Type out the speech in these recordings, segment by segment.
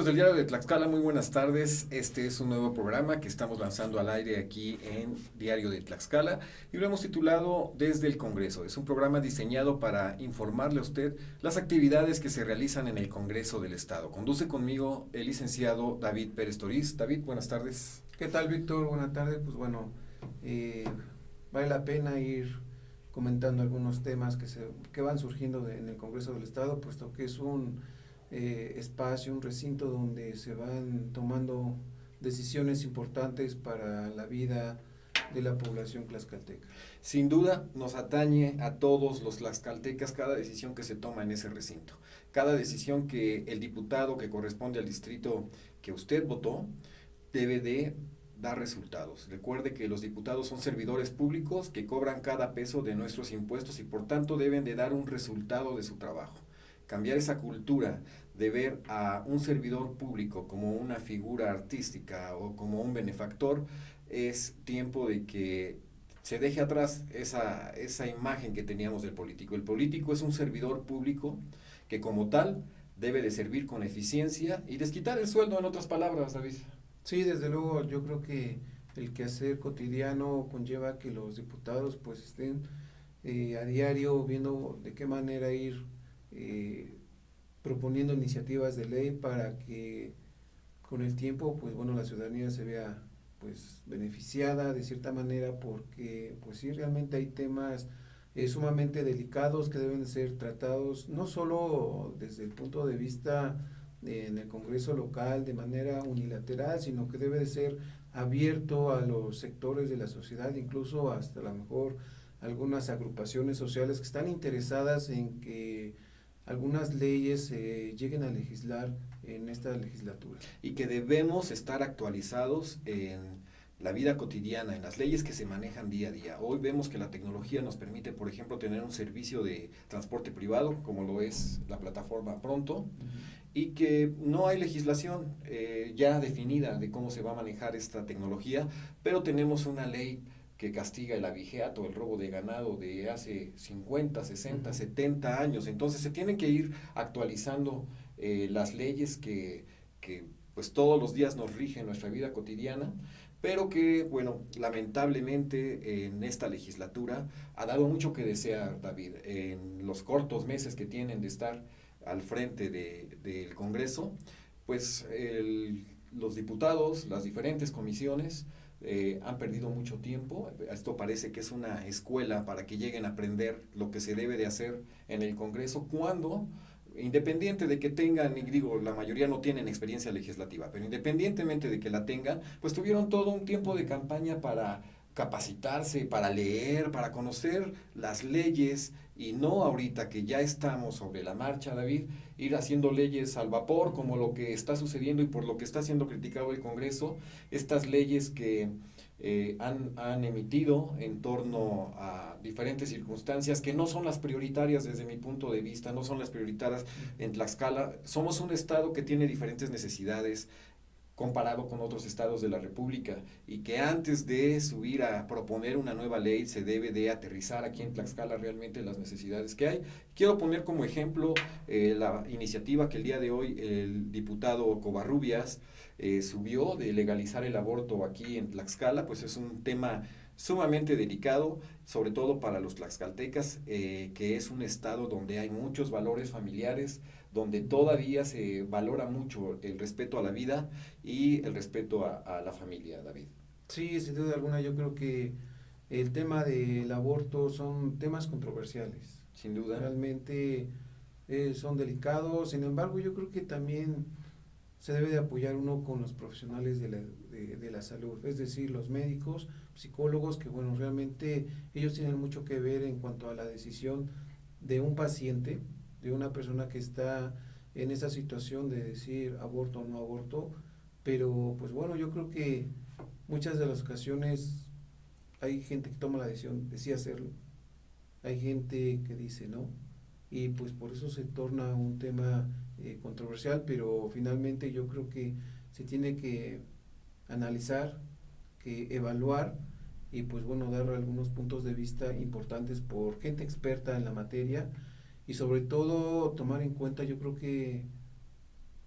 Amigos del Diario de Tlaxcala, muy buenas tardes. Este es un nuevo programa que estamos lanzando al aire aquí en Diario de Tlaxcala y lo hemos titulado Desde el Congreso. Es un programa diseñado para informarle a usted las actividades que se realizan en el Congreso del Estado. Conduce conmigo el licenciado David Pérez Toriz. David, buenas tardes. ¿Qué tal, Víctor? Buenas tardes. Pues bueno, eh, vale la pena ir comentando algunos temas que van surgiendo en el Congreso del Estado, puesto que es un espacio, un recinto donde se van tomando decisiones importantes para la vida de la población tlaxcalteca. Sin duda nos atañe a todos los tlaxcaltecas cada decisión que se toma en ese recinto. Cada decisión que el diputado que corresponde al distrito que usted votó debe de dar resultados. Recuerde que los diputados son servidores públicos que cobran cada peso de nuestros impuestos y por tanto deben de dar un resultado de su trabajo. Cambiar esa cultura de ver a un servidor público como una figura artística o como un benefactor, es tiempo de que se deje atrás esa imagen que teníamos del político. El político es un servidor público que como tal debe de servir con eficiencia y desquitar el sueldo, en otras palabras, David. Sí, desde luego, yo creo que el quehacer cotidiano conlleva que los diputados pues estén a diario viendo de qué manera ir eh, proponiendo iniciativas de ley para que con el tiempo pues bueno la ciudadanía se vea pues beneficiada de cierta manera, porque pues sí realmente hay temas sumamente delicados que deben ser tratados no solo desde el punto de vista en el Congreso local de manera unilateral, sino que debe de ser abierto a los sectores de la sociedad, incluso hasta a lo mejor algunas agrupaciones sociales que están interesadas en que algunas leyes lleguen a legislar en esta legislatura. Y que debemos estar actualizados en la vida cotidiana, en las leyes que se manejan día a día. Hoy vemos que la tecnología nos permite, por ejemplo, tener un servicio de transporte privado, como lo es la plataforma Pronto, y que no hay legislación ya definida de cómo se va a manejar esta tecnología, pero tenemos una ley que castiga el abigeato, el robo de ganado de hace 50, 60, 70 años. Entonces se tienen que ir actualizando las leyes que pues todos los días nos rigen nuestra vida cotidiana, pero que, bueno, lamentablemente en esta legislatura ha dado mucho que desear, David, en los cortos meses que tienen de estar al frente del Congreso, pues los diputados, las diferentes comisiones, han perdido mucho tiempo. Esto parece que es una escuela para que lleguen a aprender lo que se debe de hacer en el Congreso, cuando, independiente de que tengan, y digo, la mayoría no tienen experiencia legislativa, pero independientemente de que la tengan, pues tuvieron todo un tiempo de campaña para capacitarse, para leer, para conocer las leyes, y no ahorita que ya estamos sobre la marcha, David, ir haciendo leyes al vapor, como lo que está sucediendo y por lo que está siendo criticado el Congreso, estas leyes que han emitido en torno a diferentes circunstancias que no son las prioritarias desde mi punto de vista, no son las prioritarias en Tlaxcala. Somos un estado que tiene diferentes necesidades comparado con otros estados de la República, y que antes de subir a proponer una nueva ley se debe de aterrizar aquí en Tlaxcala realmente las necesidades que hay. Quiero poner como ejemplo la iniciativa que el día de hoy el diputado Covarrubias subió de legalizar el aborto aquí en Tlaxcala. Pues es un tema sumamente delicado, sobre todo para los tlaxcaltecas, que es un estado donde hay muchos valores familiares, donde todavía se valora mucho el respeto a la vida y el respeto a la familia, David. Sí, sin duda alguna, yo creo que el tema del aborto son temas controversiales. Sin duda. Realmente son delicados, sin embargo, yo creo que también se debe de apoyar uno con los profesionales de la salud, es decir, los médicos, psicólogos, que bueno, realmente ellos tienen mucho que ver en cuanto a la decisión de un paciente, de una persona que está en esa situación de decir aborto o no aborto, pero pues bueno, yo creo que muchas de las ocasiones hay gente que toma la decisión de sí hacerlo, hay gente que dice no, y pues por eso se torna un tema controversial, pero finalmente yo creo que se tiene que analizar, que evaluar y pues bueno, dar algunos puntos de vista importantes por gente experta en la materia, y sobre todo tomar en cuenta, yo creo que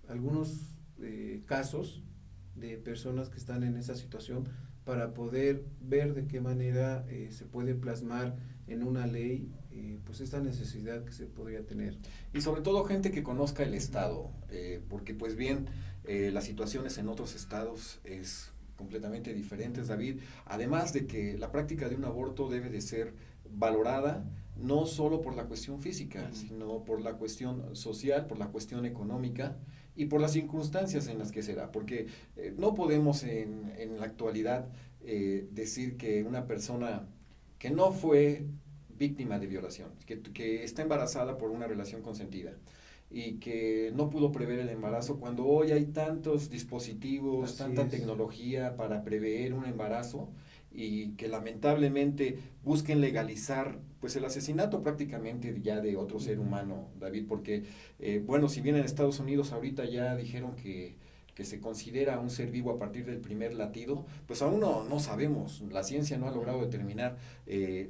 algunos casos de personas que están en esa situación para poder ver de qué manera se puede plasmar en una ley pues esta necesidad que se podría tener. Y sobre todo gente que conozca el estado, porque pues bien, las situaciones en otros estados es completamente diferentes, David, además de que la práctica de un aborto debe de ser valorada no solo por la cuestión física, sino por la cuestión social, por la cuestión económica y por las circunstancias en las que se da, porque no podemos en la actualidad decir que una persona que no fue víctima de violación, que está embarazada por una relación consentida y que no pudo prever el embarazo, cuando hoy hay tantos dispositivos, Así tanta es. tecnología para prever un embarazo y que lamentablemente busquen legalizar pues el asesinato prácticamente ya de otro ser humano, David, porque bueno, si bien en Estados Unidos ahorita ya dijeron que se considera un ser vivo a partir del primer latido, pues aún no sabemos, la ciencia no ha logrado determinar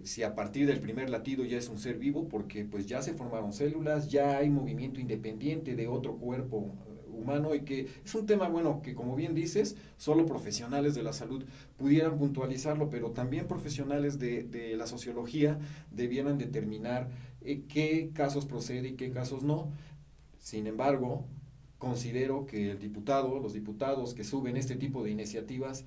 si a partir del primer latido ya es un ser vivo, porque pues ya se formaron células, ya hay movimiento independiente de otro cuerpo humano y que es un tema, bueno, que como bien dices, solo profesionales de la salud pudieran puntualizarlo, pero también profesionales de la sociología debieran determinar qué casos procede y qué casos no. Sin embargo, considero que los diputados que suben este tipo de iniciativas,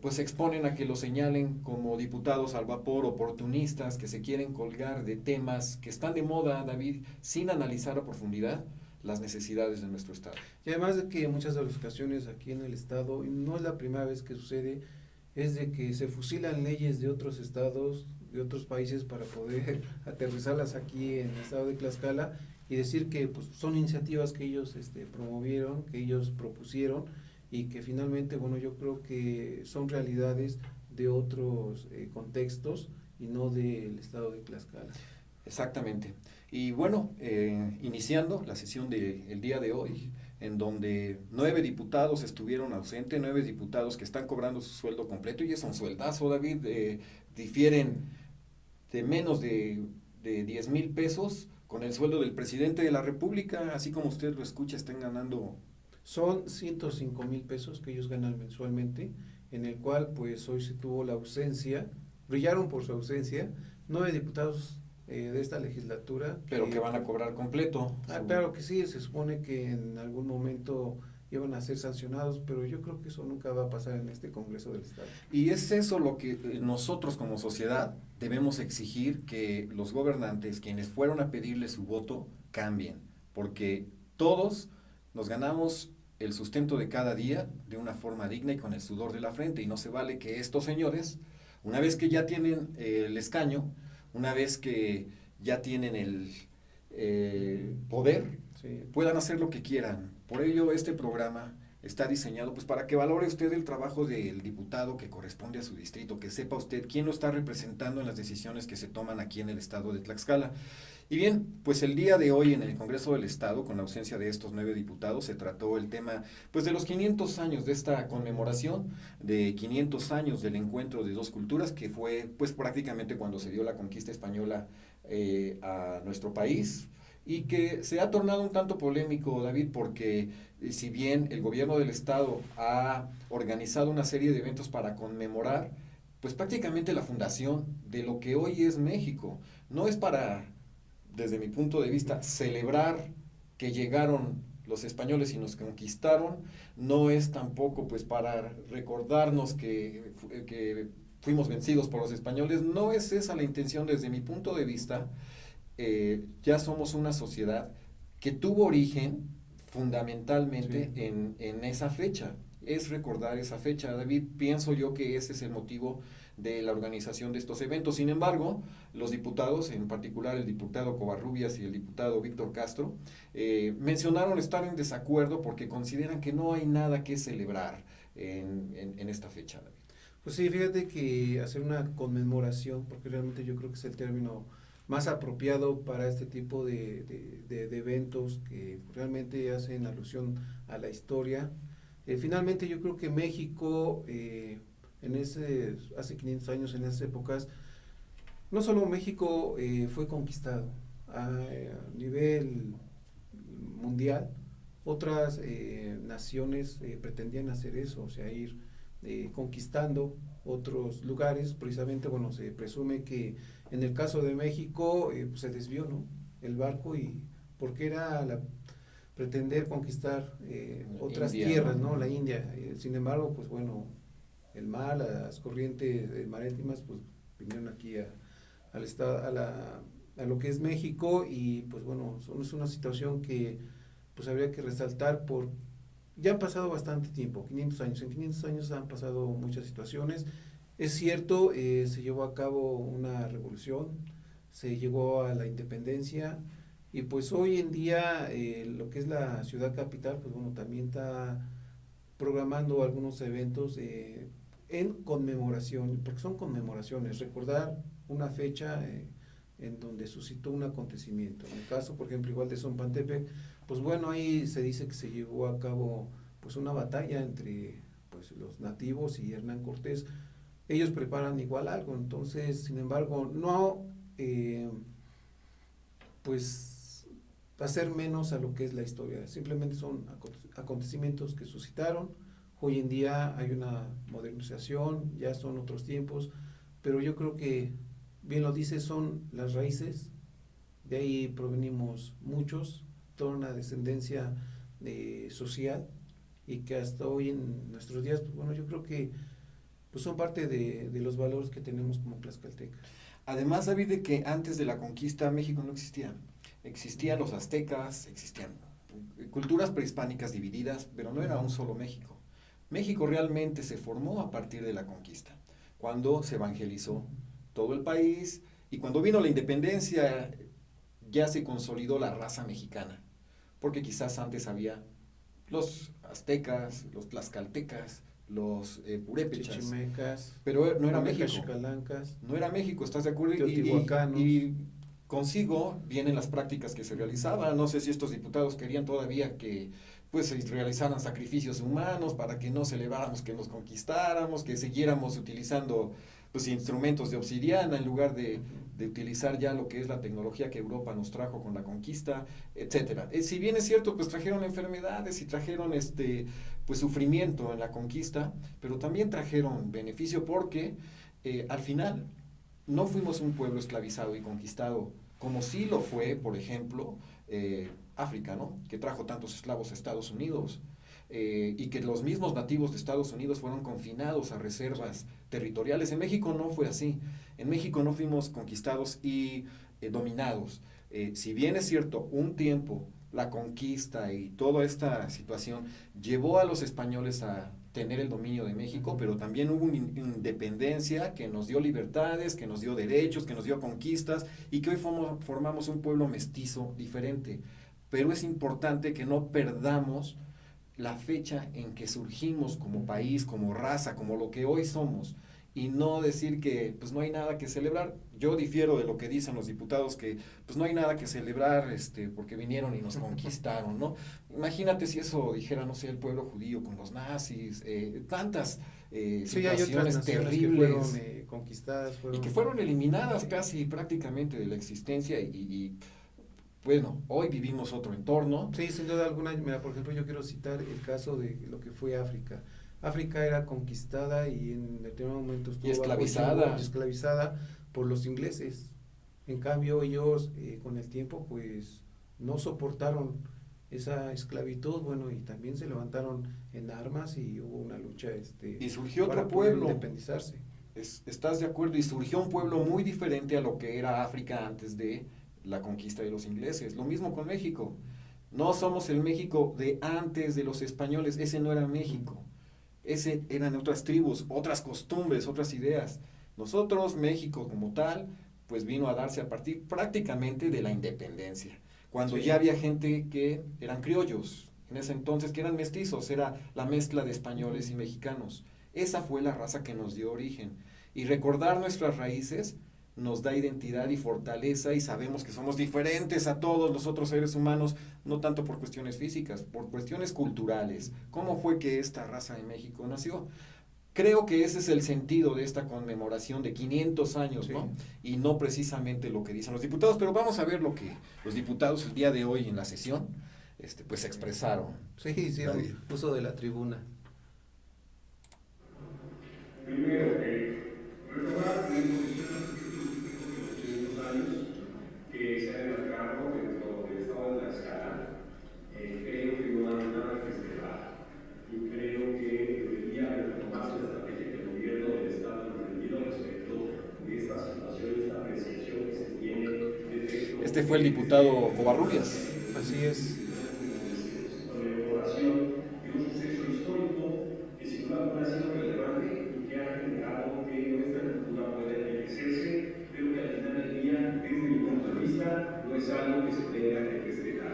pues se exponen a que los señalen como diputados al vapor, oportunistas, que se quieren colgar de temas que están de moda, David, sin analizar a profundidad las necesidades de nuestro Estado. Y además de que en muchas de las ocasiones aquí en el estado, y no es la primera vez que sucede, es de que se fusilan leyes de otros estados, de otros países para poder aterrizarlas aquí en el estado de Tlaxcala y decir que pues, son iniciativas que ellos promovieron, que ellos propusieron y que finalmente, bueno, yo creo que son realidades de otros contextos y no del estado de Tlaxcala. Exactamente. Y bueno, iniciando la sesión del día de hoy, en donde 9 diputados estuvieron ausentes, 9 diputados que están cobrando su sueldo completo, y es un sueldazo, David, difieren de menos de 10,000 pesos con el sueldo del presidente de la República, así como usted lo escucha, están ganando. Son 105,000 pesos que ellos ganan mensualmente, en el cual pues hoy se tuvo la ausencia, brillaron por su ausencia, 9 diputados de esta legislatura. Pero que van a cobrar completo. Claro que sí, se supone que en algún momento iban a ser sancionados, pero yo creo que eso nunca va a pasar en este Congreso del Estado. Y es eso lo que nosotros como sociedad debemos exigir, que los gobernantes, quienes fueron a pedirle su voto, cambien, porque todos nos ganamos el sustento de cada día de una forma digna y con el sudor de la frente, y no se vale que estos señores, una vez que ya tienen el escaño, una vez que ya tienen el poder, Sí. puedan hacer lo que quieran. Por ello, este programa está diseñado pues para que valore usted el trabajo del diputado que corresponde a su distrito, que sepa usted quién lo está representando en las decisiones que se toman aquí en el estado de Tlaxcala. Y bien, pues el día de hoy en el Congreso del Estado, con la ausencia de estos 9 diputados, se trató el tema pues de los 500 años de esta conmemoración, de 500 años del encuentro de dos culturas, que fue pues prácticamente cuando se dio la conquista española a nuestro país, y que se ha tornado un tanto polémico, David, porque si bien el gobierno del estado ha organizado una serie de eventos para conmemorar, pues prácticamente la fundación de lo que hoy es México, no es para, desde mi punto de vista, celebrar que llegaron los españoles y nos conquistaron, no es tampoco pues para recordarnos que fuimos vencidos por los españoles, no es esa la intención desde mi punto de vista. Ya somos una sociedad que tuvo origen fundamentalmente Sí. en esa fecha. Es recordar esa fecha, David. Pienso yo que ese es el motivo de la organización de estos eventos. Sin embargo, los diputados, en particular el diputado Covarrubias y el diputado Víctor Castro, mencionaron estar en desacuerdo porque consideran que no hay nada que celebrar en esta fecha, David. Pues sí, fíjate que hacer una conmemoración, porque realmente yo creo que es el término más apropiado para este tipo de eventos que realmente hacen alusión a la historia. Finalmente yo creo que México, hace 500 años, en esas épocas, no solo México fue conquistado a nivel mundial, otras naciones pretendían hacer eso, o sea, ir conquistando otros lugares. Precisamente, bueno, se presume que en el caso de México pues se desvió, ¿no?, el barco, y porque era pretender conquistar otras India, tierras, ¿no? ¿no?, la India. Sin embargo, pues bueno, el mar, las corrientes marítimas, pues vinieron aquí al estado, a lo que es México, y pues bueno, es una situación que pues habría que resaltar. Ya han pasado bastante tiempo, 500 años. En 500 años han pasado muchas situaciones. Es cierto, se llevó a cabo una revolución, se llegó a la independencia, y pues hoy en día lo que es la ciudad capital, pues bueno, también está programando algunos eventos en conmemoración, porque son conmemoraciones, recordar una fecha en donde suscitó un acontecimiento. En el caso, por ejemplo, igual de Zompantepec, pues bueno, ahí se dice que se llevó a cabo pues una batalla entre pues los nativos y Hernán Cortés. Ellos preparan igual algo, entonces, sin embargo, no pues hacer menos a lo que es la historia, simplemente son acontecimientos que suscitaron. Hoy en día hay una modernización, ya son otros tiempos, pero yo creo que, bien lo dice, son las raíces, de ahí provenimos muchos, toda una descendencia social, y que hasta hoy en nuestros días, pues bueno, yo creo que pues son parte de los valores que tenemos como tlaxcaltecas. Además, David, de que antes de la conquista México no existía. Existían los aztecas, existían culturas prehispánicas divididas, pero no era un solo México. México realmente se formó a partir de la conquista, cuando se evangelizó todo el país y cuando vino la independencia ya se consolidó la raza mexicana, porque quizás antes había los aztecas, los tlaxcaltecas, los purépechas, Chichimecas, pero no era olmecas, México. xicalancas, No era México, ¿estás de acuerdo? teotihuacanos. Y consigo vienen las prácticas que se realizaban. No sé si estos diputados querían todavía que pues se realizaran sacrificios humanos para que no celebráramos que nos conquistáramos, que siguiéramos utilizando pues instrumentos de obsidiana en lugar de utilizar ya lo que es la tecnología que Europa nos trajo con la conquista, etcétera. Si bien es cierto, pues trajeron enfermedades y trajeron pues sufrimiento en la conquista, pero también trajeron beneficio porque al final no fuimos un pueblo esclavizado y conquistado, como sí lo fue, por ejemplo, África, ¿no?, que trajo tantos esclavos a Estados Unidos, y que los mismos nativos de Estados Unidos fueron confinados a reservas territoriales. En México no fue así. En México no fuimos conquistados y dominados. Si bien es cierto, un tiempo la conquista y toda esta situación llevó a los españoles a tener el dominio de México, pero también hubo una independencia que nos dio libertades, que nos dio derechos, que nos dio conquistas, y que hoy formamos un pueblo mestizo diferente. Pero es importante que no perdamos la fecha en que surgimos como país, como raza, como lo que hoy somos, y no decir que pues no hay nada que celebrar. Yo difiero de lo que dicen los diputados, que pues no hay nada que celebrar porque vinieron y nos conquistaron, ¿no? Imagínate si eso dijera, no sé, el pueblo judío con los nazis, tantas Sí, hay otras situaciones naciones que fueron terribles conquistadas, y que fueron... fueron eliminadas casi prácticamente de la existencia bueno, hoy vivimos otro entorno. Sí, sin duda alguna. Mira, por ejemplo, yo quiero citar el caso de lo que fue África. África era conquistada y en determinado momento Y estuvo bajo esclavizada. yugo y esclavizada por los ingleses. En cambio, ellos con el tiempo pues no soportaron esa esclavitud, bueno, y también se levantaron en armas y hubo una lucha Y surgió otro para poder pueblo. independizarse. ¿Estás de acuerdo? Y surgió un pueblo muy diferente a lo que era África antes de la conquista de los ingleses. Lo mismo con México. No somos el México de antes de los españoles. Ese no era México. Ese eran otras tribus, otras costumbres, otras ideas. Nosotros, México como tal, pues vino a darse a partir prácticamente de la independencia. Cuando Sí. ya había gente que eran criollos, en ese entonces que eran mestizos, era la mezcla de españoles y mexicanos. Esa fue la raza que nos dio origen. Y recordar nuestras raíces nos da identidad y fortaleza, y sabemos que somos diferentes a todos los otros seres humanos, no tanto por cuestiones físicas, por cuestiones culturales. ¿Cómo fue que esta raza en México nació? Creo que ese es el sentido de esta conmemoración de 500 años, Sí. ¿no? Y no precisamente lo que dicen los diputados, pero vamos a ver lo que los diputados el día de hoy en la sesión pues se expresaron. Sí, hicieron uso de la tribuna. Primero, retomar la imposición de los últimos años que se han enmarcado dentro del estado de Tlaxcala. Creo que no hay nada que festejar y creo que debería retomarse la estrategia que el gobierno del estado ha emprendido respecto de esta situación, esta apreciación que se tiene de efecto. Este fue el diputado Covarrubias. Así es. Conmemoración de un suceso histórico que sin duda alguna ha sido relevante y que ha generado que nuestra cultura pueda enriquecerse, pero que al final del día, desde mi punto de vista, no es algo que se tenga que festejar.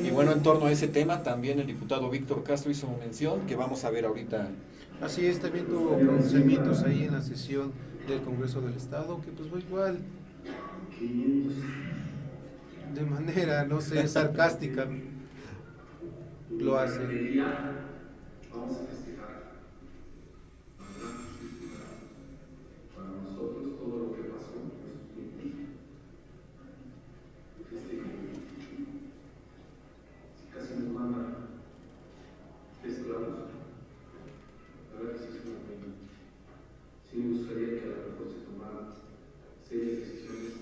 Y bueno, en torno a ese tema, también el diputado Víctor Castro hizo mención, que vamos a ver ahorita. Así es, también tuvo pronunciamientos ahí en la sesión del Congreso del Estado, que pues fue igual, de manera, no sé, sarcástica, lo hace. Vamos a festejar. Para nosotros todo lo que pasó casi nos manda esclavos. La verdad que sí es una pena. Sí me gustaría que a lo mejor se tomaran serias decisiones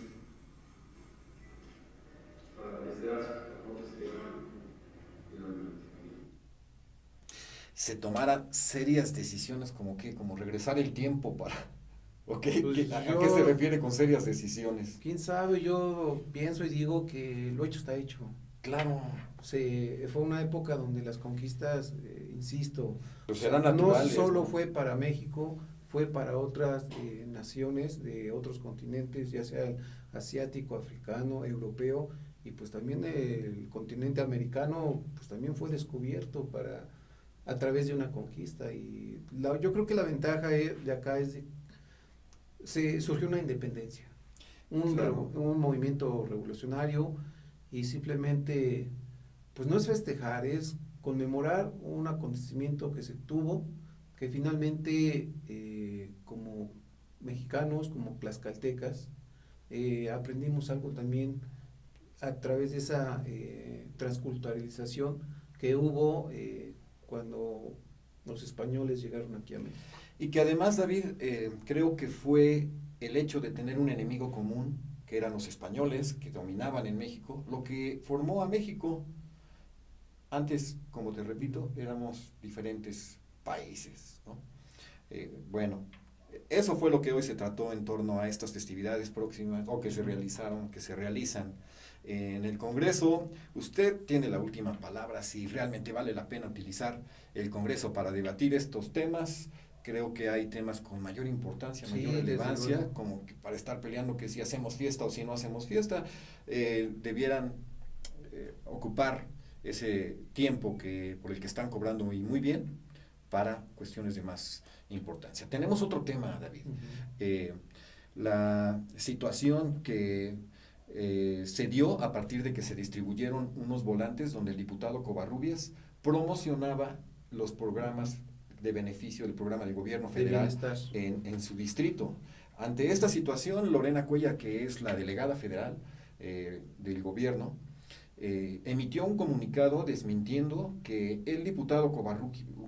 para la desgracia que no esté finalmente. Se tomaran serias decisiones como que, como regresar el tiempo para... ¿O qué? Pues ¿A qué se refiere con serias decisiones? quién sabe, yo pienso y digo que lo hecho está hecho. Claro, Fue una época donde las conquistas, insisto, pues o sea, eran no naturales. solo ¿no? fue para México, fue para otras naciones de otros continentes, ya sea el asiático, africano, europeo, y pues también el continente americano, pues también fue descubierto a través de una conquista. Y yo creo que la ventaja de acá es de surgió una independencia, Claro. un movimiento revolucionario y simplemente, pues no es festejar, es conmemorar un acontecimiento que se tuvo, que finalmente como mexicanos, como tlaxcaltecas, aprendimos algo también a través de esa transculturalización que hubo cuando los españoles llegaron aquí a México. Y que además, David, creo que fue el hecho de tener un enemigo común, que eran los españoles, que dominaban en México, lo que formó a México. Antes, como te repito, éramos diferentes países, ¿no? Bueno, eso fue lo que hoy se trató en torno a estas festividades próximas, o que se realizaron, que se realizan en el Congreso. Usted tiene la última palabra, si realmente vale la pena utilizar el Congreso para debatir estos temas. Creo que hay temas con mayor importancia, Sí, mayor desde relevancia, luego. como que para estar peleando que si hacemos fiesta o si no hacemos fiesta, debieran ocupar ese tiempo por el que están cobrando muy bien para cuestiones de más importancia. Tenemos otro tema, David. Uh-huh. La situación que se dio a partir de que se distribuyeron unos volantes donde el diputado Covarrubias promocionaba los programas de beneficio del programa de gobierno federal en su distrito. Ante esta situación, Lorena Cuellar, que es la delegada federal del gobierno, emitió un comunicado desmintiendo que el diputado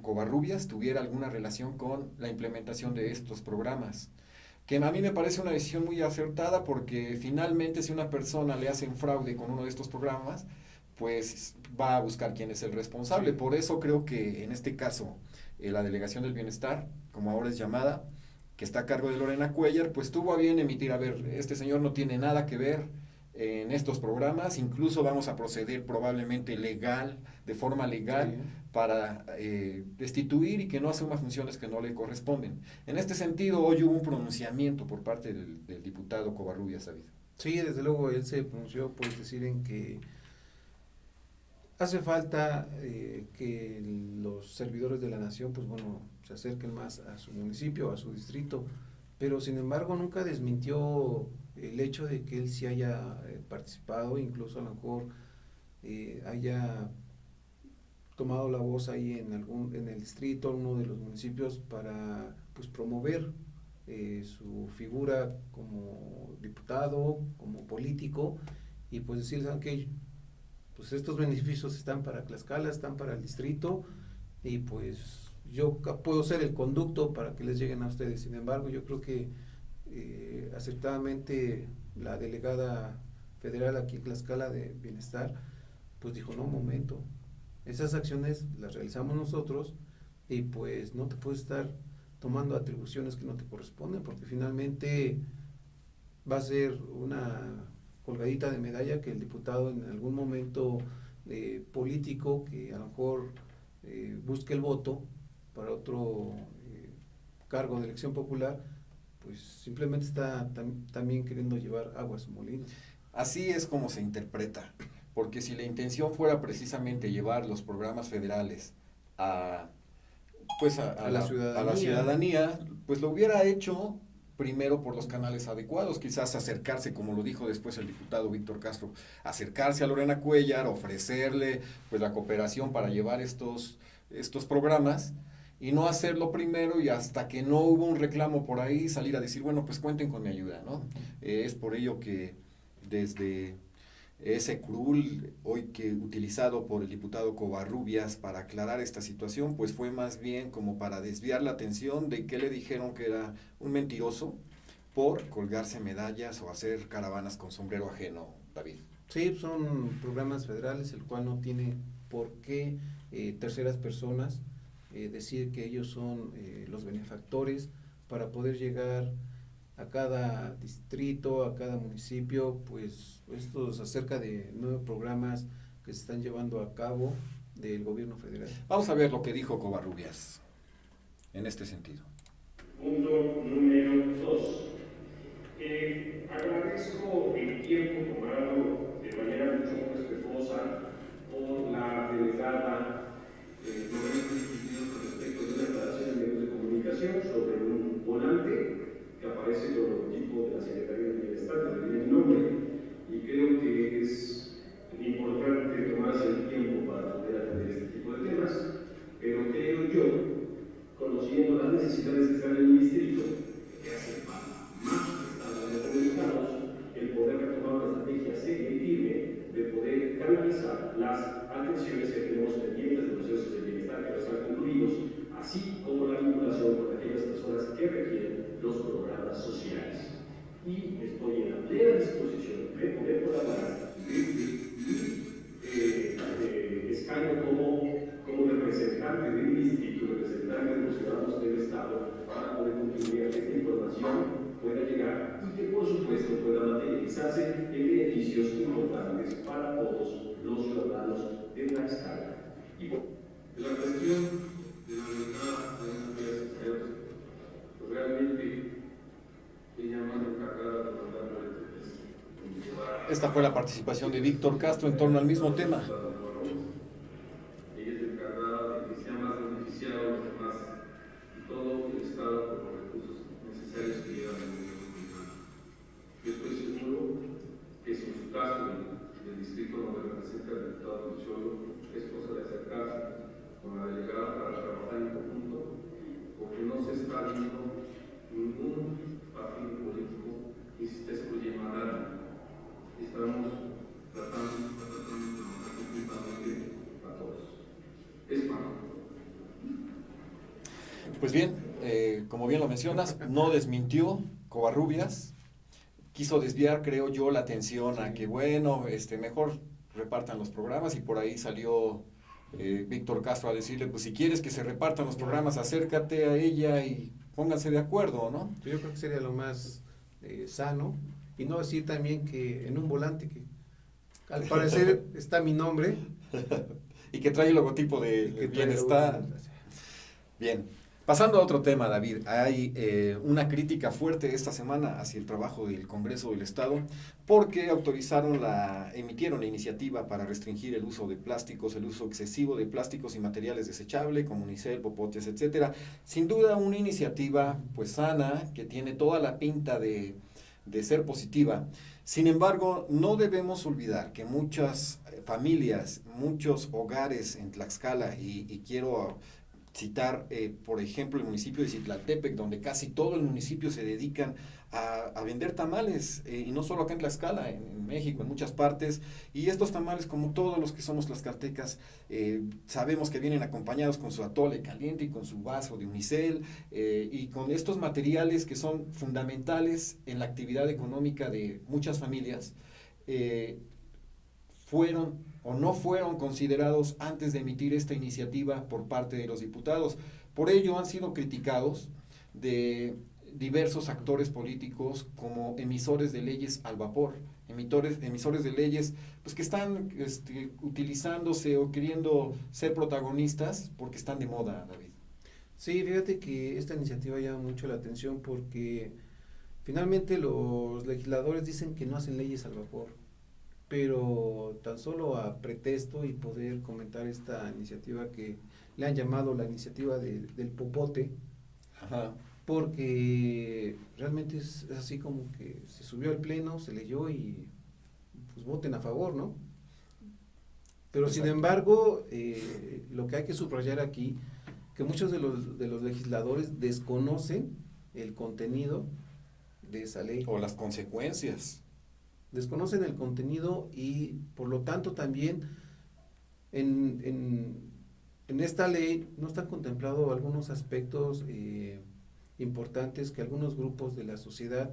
Covarrubias tuviera alguna relación con la implementación de estos programas, que a mí me parece una decisión muy acertada, porque finalmente si una persona le hace un fraude con uno de estos programas, pues va a buscar quién es el responsable. Sí. Por eso creo que en este caso la Delegación del Bienestar, como ahora es llamada, que está a cargo de Lorena Cuellar, pues tuvo a bien emitir, a ver, este señor no tiene nada que ver en estos programas, incluso vamos a proceder probablemente de forma legal, Sí. para destituir y que no asuma funciones que no le corresponden. En este sentido, hoy hubo un pronunciamiento por parte del diputado Covarrubias, David. Sí, desde luego él se pronunció, pues decir en que hace falta que los servidores de la nación, pues bueno, se acerquen más a su municipio, a su distrito, pero sin embargo nunca desmintió el hecho de que él sí haya participado, incluso a lo mejor haya tomado la voz ahí en el distrito, en uno de los municipios, para pues promover su figura como diputado, como político, y pues decirles, aunque pues estos beneficios están para Tlaxcala, están para el distrito, y pues yo puedo ser el conducto para que les lleguen a ustedes. Sin embargo, yo creo que acertadamente la delegada federal aquí en Tlaxcala de Bienestar, pues dijo, no, un momento, esas acciones las realizamos nosotros y pues no te puedes estar tomando atribuciones que no te corresponden, porque finalmente va a ser una colgadita de medalla que el diputado en algún momento político que a lo mejor busque el voto para otro cargo de elección popular, pues simplemente está también queriendo llevar agua a su molino. Así es como se interpreta, porque si la intención fuera precisamente llevar los programas federales a la ciudadanía, pues lo hubiera hecho primero por los canales adecuados, quizás acercarse, como lo dijo después el diputado Víctor Castro, acercarse a Lorena Cuellar, ofrecerle pues la cooperación para llevar estos programas, y no hacerlo primero y hasta que no hubo un reclamo por ahí salir a decir, bueno, pues cuenten con mi ayuda, ¿no? Es por ello que desde ese curul hoy que utilizado por el diputado Covarrubias para aclarar esta situación, pues fue más bien como para desviar la atención de que le dijeron que era un mentiroso por colgarse medallas o hacer caravanas con sombrero ajeno, David. Sí, son programas federales, el cual no tiene por qué terceras personas decir que ellos son los benefactores para poder llegar a cada distrito, a cada municipio, pues estos acerca de 9 programas que se están llevando a cabo del gobierno federal. Vamos a ver lo que dijo Covarrubias en este sentido. Punto número 2. Agradezco el tiempo tomado de manera mucho más respetuosa por la delegada con respecto de una declaración en medios de comunicación sobre un volante que aparece con el logotipo de la Secretaría de Bienestar, que tiene mi nombre, y creo que es importante tomarse el tiempo para poder atender este tipo de temas, pero creo yo, conociendo las necesidades que están en mi distrito, que hace falta más estados de comunicados, el poder retomar una estrategia seria y firme de poder canalizar las atenciones que tenemos pendientes de los procesos de bienestar que no están concluidos, así como la vinculación con aquellas personas que requieren los programas sociales. Y estoy en la plena disposición de poder colaborar desde mi escaño como representante de mi distrito, representante de los ciudadanos del Estado, para poder contribuir a que esta información pueda llegar y que por supuesto pueda materializarse en beneficios importantes para todos los ciudadanos de Tlaxcala. Y la cuestión de la verdad pues realmente ella más encargada de mandar Esta fue la participación de Víctor Castro en torno al mismo tema. Ella es encargada de que sea más beneficiado los demás y todo el Estado con los recursos necesarios que llevan al gobierno mexicano. Yo estoy seguro que si en su caso el distrito no representa al diputado Lucholo, es cosa de acercarse con la delegada para trabajar en conjunto, porque no se está viendo ningún partido político que se esté excluyendo a nadie. Estamos tratando de trabajar conjuntamente a todos. Es más. Pues bien, como bien lo mencionas, no desmintió Covarrubias, quiso desviar, creo yo, la atención a que, bueno, mejor repartan los programas, y por ahí salió Víctor Castro a decirle, pues si quieres que se repartan los programas, acércate a ella y pónganse de acuerdo, ¿no? Yo creo que sería lo más sano, y no decir también que en un volante que al parecer está mi nombre y que trae el logotipo de Bienestar. Bien, pasando a otro tema, David, hay una crítica fuerte esta semana hacia el trabajo del Congreso del Estado, porque emitieron la iniciativa para restringir el uso de plásticos, el uso excesivo de plásticos y materiales desechables como unicel, popotes, etcétera. Sin duda una iniciativa pues sana, que tiene toda la pinta de ser positiva. Sin embargo, no debemos olvidar que muchas familias, muchos hogares en Tlaxcala, y quiero citar, por ejemplo, el municipio de Citlaltépec, donde casi todo el municipio se dedican a vender tamales, y no solo acá en Tlaxcala, en México, en muchas partes, y estos tamales, como todos los que somos tlaxcaltecas, sabemos que vienen acompañados con su atole caliente y con su vaso de unicel, y con estos materiales que son fundamentales en la actividad económica de muchas familias, fueron o no fueron considerados antes de emitir esta iniciativa por parte de los diputados. Por ello han sido criticados de diversos actores políticos como emisores de leyes al vapor, emisores de leyes pues que están utilizándose o queriendo ser protagonistas porque están de moda, David. Sí, fíjate que esta iniciativa llama mucho la atención porque finalmente los legisladores dicen que no hacen leyes al vapor, pero tan solo a pretexto y poder comentar esta iniciativa que le han llamado la iniciativa del popote. Ajá. Porque realmente es así como que se subió al pleno, se leyó y pues voten a favor, ¿no? Pero Exacto. sin embargo, lo que hay que subrayar aquí, que muchos de los legisladores desconocen el contenido de esa ley. O las consecuencias. Desconocen el contenido y por lo tanto también en esta ley no están contemplados algunos aspectos importantes que algunos grupos de la sociedad,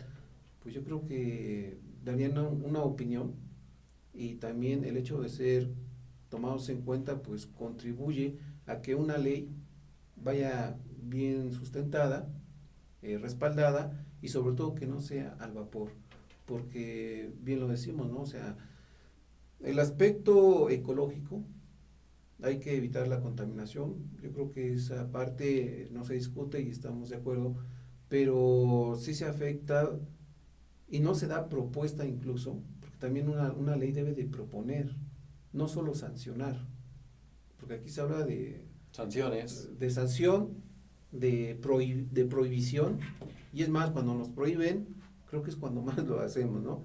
pues yo creo que darían una opinión, y también el hecho de ser tomados en cuenta pues contribuye a que una ley vaya bien sustentada, respaldada, y sobre todo que no sea al vapor, porque bien lo decimos, ¿no? O sea, el aspecto ecológico, hay que evitar la contaminación, yo creo que esa parte no se discute y estamos de acuerdo, pero sí se afecta y no se da propuesta incluso, porque también una ley debe de proponer, no solo sancionar, porque aquí se habla Sanciones. de sanción, de prohibición, y es más, cuando nos prohíben, creo que es cuando más lo hacemos, ¿no?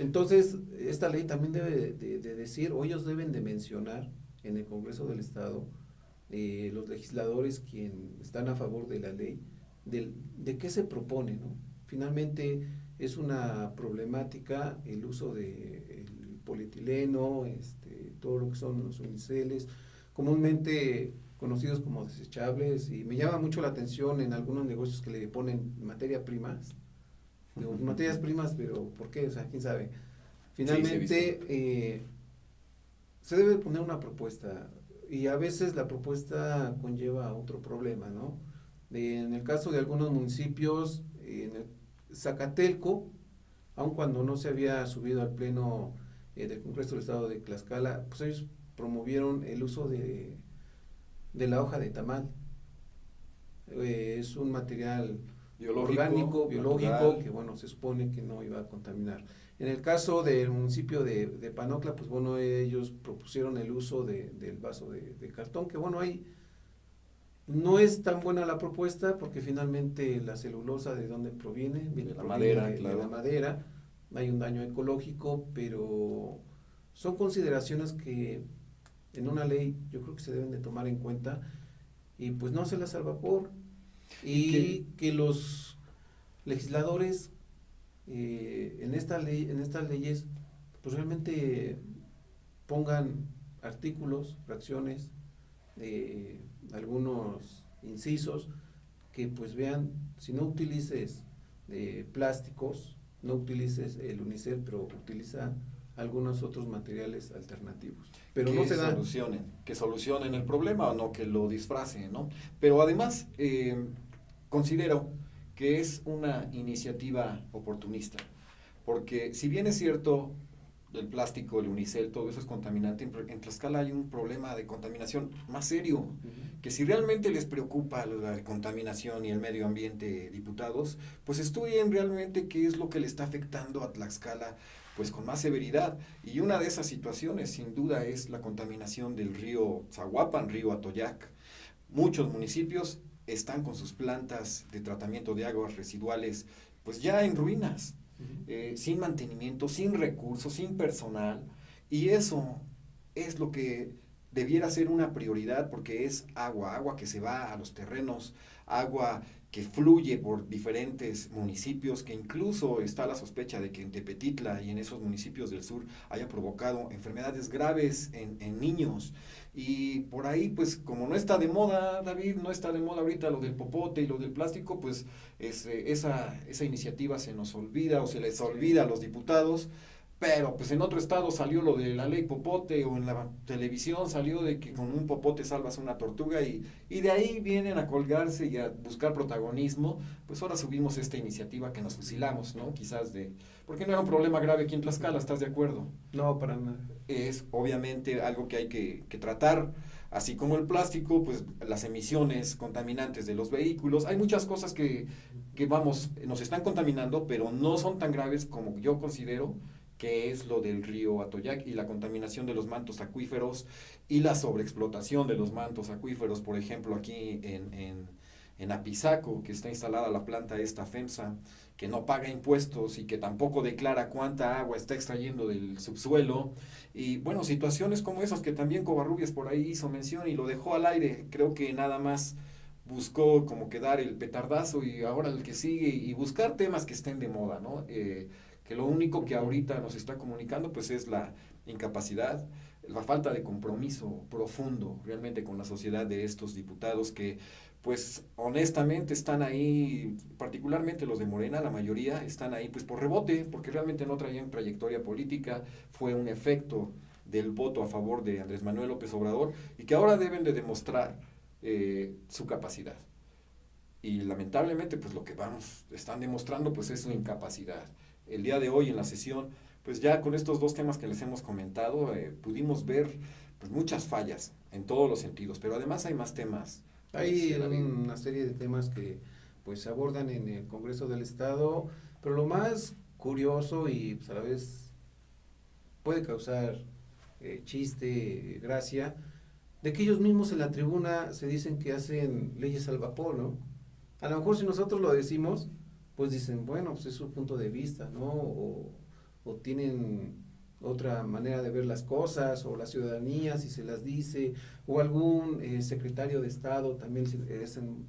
Entonces, esta ley también debe de decir, o ellos deben de mencionar en el Congreso del Estado, los legisladores quienes están a favor de la ley, de qué se propone, ¿no? Finalmente es una problemática el uso de el polietileno, todo lo que son los uniceles, comúnmente conocidos como desechables, y me llama mucho la atención en algunos negocios que le ponen materias primas, digo, materias primas, pero ¿por qué? O sea, quién sabe. Finalmente, Sí, se debe poner una propuesta, y a veces la propuesta conlleva otro problema, ¿no? En el caso de algunos municipios, en el Zacatelco, aun cuando no se había subido al pleno del Congreso del Estado de Tlaxcala, pues ellos promovieron el uso de la hoja de tamal. Es un material orgánico, biológico, natural, que bueno, se supone que no iba a contaminar. En el caso del municipio de Panocla, pues bueno, ellos propusieron el uso del vaso de cartón, que bueno, ahí no es tan buena la propuesta, porque finalmente la celulosa, ¿de dónde proviene? de la Proviene madera, de claro. la madera, hay un daño ecológico, pero son consideraciones que en una ley yo creo que se deben de tomar en cuenta, y pues no hacerlas al vapor, y que los legisladores en esta ley, en estas leyes, pues realmente pongan artículos, fracciones, algunos incisos, que pues vean, si no utilices plásticos, no utilices el unicel, pero utiliza algunos otros materiales alternativos. Pero no se da. Que solucionen el problema o no que lo disfracen, ¿no? Pero además, considero que es una iniciativa oportunista, porque si bien es cierto, el plástico, el unicel, todo eso es contaminante, en Tlaxcala hay un problema de contaminación más serio, que si realmente les preocupa la contaminación y el medio ambiente, diputados, pues estudien realmente qué es lo que le está afectando a Tlaxcala, pues con más severidad. Y una de esas situaciones, sin duda, es la contaminación del río Zaguapan, río Atoyac. Muchos municipios están con sus plantas de tratamiento de aguas residuales, pues ya en ruinas, sin mantenimiento, sin recursos, sin personal, y eso es lo que debiera ser una prioridad porque es agua, agua que se va a los terrenos, agua que fluye por diferentes municipios, que incluso está la sospecha de que en Tepetitla y en esos municipios del sur haya provocado enfermedades graves en niños. Y por ahí, pues como no está de moda, David, no está de moda ahorita lo del popote y lo del plástico, pues esa iniciativa se nos olvida o se les olvida a los diputados. Pero pues en otro estado salió lo de la ley popote o en la televisión salió de que con un popote salvas una tortuga y de ahí vienen a colgarse y a buscar protagonismo. Pues ahora subimos esta iniciativa que nos fusilamos, ¿no? Quizás de... Porque no era un problema grave aquí en Tlaxcala, ¿estás de acuerdo? No, para nada. Es obviamente algo que hay que tratar, así como el plástico, pues las emisiones contaminantes de los vehículos. Hay muchas cosas que vamos, nos están contaminando, pero no son tan graves como yo considero que es lo del río Atoyac y la contaminación de los mantos acuíferos y la sobreexplotación de los mantos acuíferos, por ejemplo, aquí en Apizaco, que está instalada la planta esta FEMSA, que no paga impuestos y que tampoco declara cuánta agua está extrayendo del subsuelo. Y bueno, situaciones como esas que también Covarrubias por ahí hizo mención y lo dejó al aire, creo que nada más buscó como que dar el petardazo y ahora el que sigue y buscar temas que estén de moda, ¿no? Que lo único que ahorita nos está comunicando pues es la incapacidad, la falta de compromiso profundo realmente con la sociedad de estos diputados que pues honestamente están ahí, particularmente los de Morena, la mayoría están ahí pues por rebote, porque realmente no traían trayectoria política, fue un efecto del voto a favor de Andrés Manuel López Obrador y que ahora deben de demostrar su capacidad. Y lamentablemente pues lo que están demostrando pues es su incapacidad. El día de hoy en la sesión, pues ya con estos dos temas que les hemos comentado, pudimos ver pues muchas fallas en todos los sentidos, pero además hay más temas. Hay una serie de temas que pues se abordan en el Congreso del Estado, pero lo más curioso y pues, a la vez puede causar chiste, gracia, de que ellos mismos en la tribuna se dicen que hacen leyes al vapor, ¿no? A lo mejor si nosotros lo decimos, pues dicen, bueno, pues es su punto de vista, ¿no? O tienen otra manera de ver las cosas, o la ciudadanía si se las dice, o algún secretario de Estado también hacen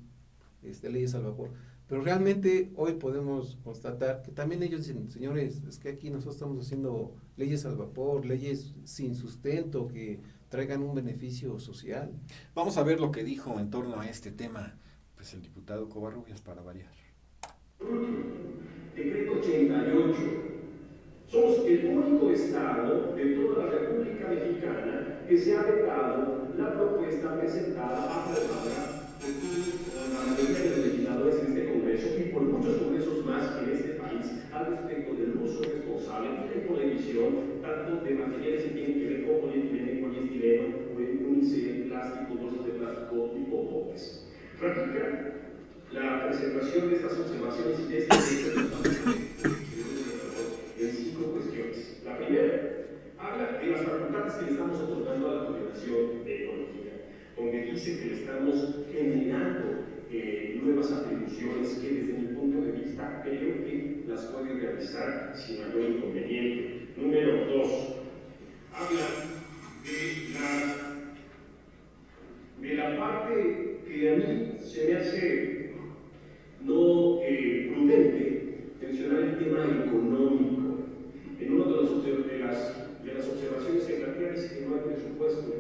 leyes al vapor. Pero realmente hoy podemos constatar que también ellos dicen, señores, es que aquí nosotros estamos haciendo leyes al vapor, leyes sin sustento, que traigan un beneficio social. Vamos a ver lo que dijo en torno a este tema, pues el diputado Covarrubias para variar. Decreto 88. Somos el único estado de toda la República Mexicana que se ha vetado la propuesta presentada, aprobada por la mayoría de los legisladores en este Congreso y por muchos congresos más en este país al respecto del uso responsable en prohibición tanto de materiales que tienen que ver con poliestireno, unicel, plástico, bolsas de plástico y popotes. Ratifica la presentación de estas observaciones y de este en 5 cuestiones. La primera, habla de las facultades que le estamos otorgando a la coordinación ecológica, donde dice que le estamos generando nuevas atribuciones que desde mi punto de vista creo que las puede realizar sin mayor inconveniente. Número 2, habla de la parte que a mí se me hace no prudente mencionar el tema económico. En una de las observaciones que plantea dice que no hay presupuesto,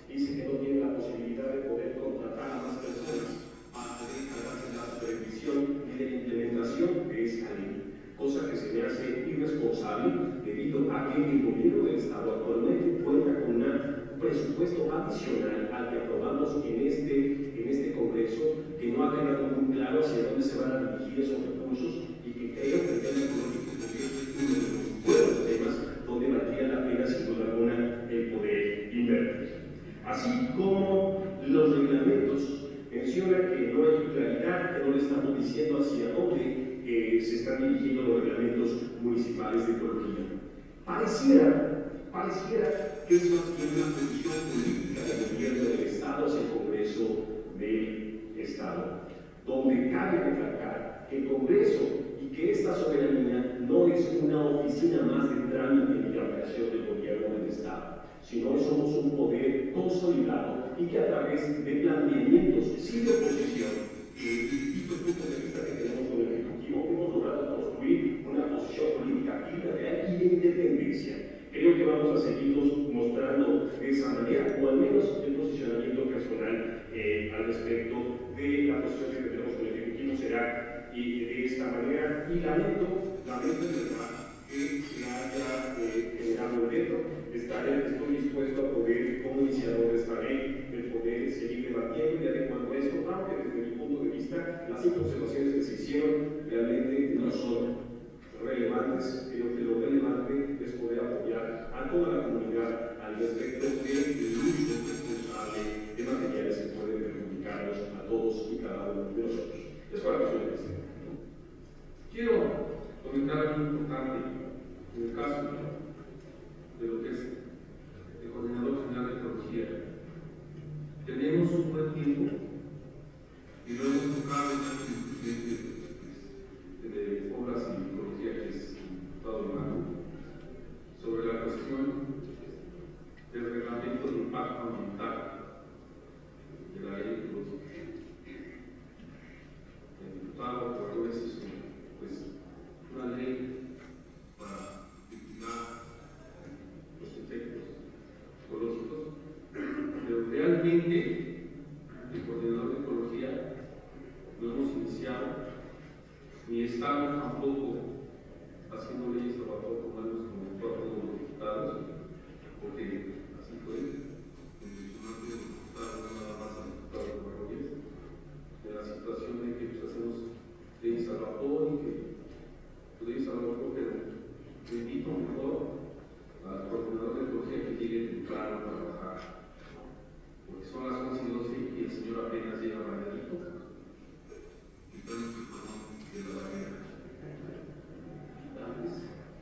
dice que no tiene la posibilidad de poder contratar a más personas para poder encargarse de la supervisión y de la implementación de esta ley, cosa que se me hace irresponsable debido a que el gobierno del Estado actualmente cuenta con un presupuesto adicional al que aprobamos en este Congreso, que no ha quedado muy claro hacia dónde se van a dirigir esos recursos y que creo que el tema económico es uno de los buenos temas donde valdría la pena sin duda alguna el poder invertir. Así como los reglamentos, menciona que no hay claridad, que no le estamos diciendo hacia dónde se están dirigiendo los reglamentos municipales de ecología. Pareciera que es más bien una posición política del gobierno del Estado hacia el Congreso del Estado, donde cabe recalcar que el Congreso y que esta soberanía no es una oficina más de trámite y de operación del gobierno del Estado, sino somos un poder consolidado y que a través de planteamientos sin oposición y distintos puntos de vista que tenemos con el Ejecutivo hemos logrado construir una posición política bilateral y de independencia. Creo que vamos a seguirnos mostrando de esa manera, o al menos el posicionamiento personal al respecto de la posición que tenemos con el Ejecutivo será de esta manera. Y lamento de verdad que se haya generado un veto. Estoy dispuesto a poder, como iniciador de esta ley, el poder seguir debatiendo y adecuando esto, aunque desde mi punto de vista las cinco observaciones que se hicieron realmente no son relevantes. Creo que lo relevante es poder apoyar a toda la comunidad al respecto del uso responsable de materiales que pueden perjudicarnos a todos y cada uno de nosotros. Es para que yo les quiero comentar algo importante en el caso de lo que es el Coordinador General de Ecología. Tenemos un buen tiempo y lo hemos tocado en de obras y ecología que es todo el marco sobre la cuestión del reglamento de impacto ambiental de la ley ecológica. El diputado aprobó pues, una ley para mitigar los efectos ecológicos, pero realmente el coordinador de ecología no hemos iniciado ni estamos tampoco haciendo leyes a vapor como hemos comentado a todos los diputados, porque así fue, mencionando los diputados, nada más al diputado Covarrubias, de la situación de que pues, hacemos leyes a vapor y que leyes a vapor, pero le invito mejor al coordinador de ecología que llegue temprano a trabajar, porque son las 11:12 y el señor apenas llega mañanito. Entonces, de la barrera. Antes